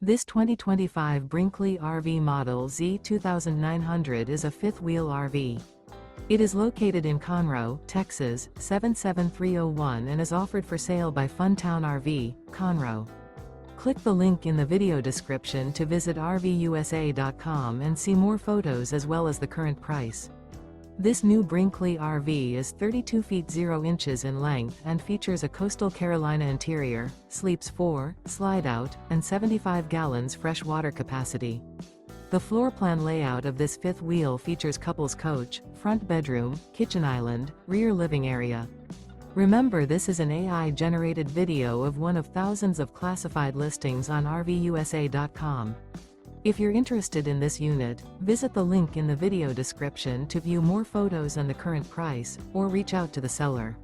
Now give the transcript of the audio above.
This 2025 Brinkley RV Model Z 2900 is a fifth-wheel RV. It is located in Conroe, Texas, 77301 and is offered for sale by Funtown RV, Conroe. Click the link in the video description to visit RVUSA.com and see more photos as well as the current price. This new Brinkley RV is 32 feet 0 inches in length and features a Coastal Carolina interior, sleeps 4, slide-out, and 75 gallons fresh water capacity. The floor plan layout of this fifth wheel features couples coach, front bedroom, kitchen island, rear living area. Remember, this is an AI-generated video of one of thousands of classified listings on RVUSA.com. If you're interested in this unit, visit the link in the video description to view more photos and the current price, or reach out to the seller.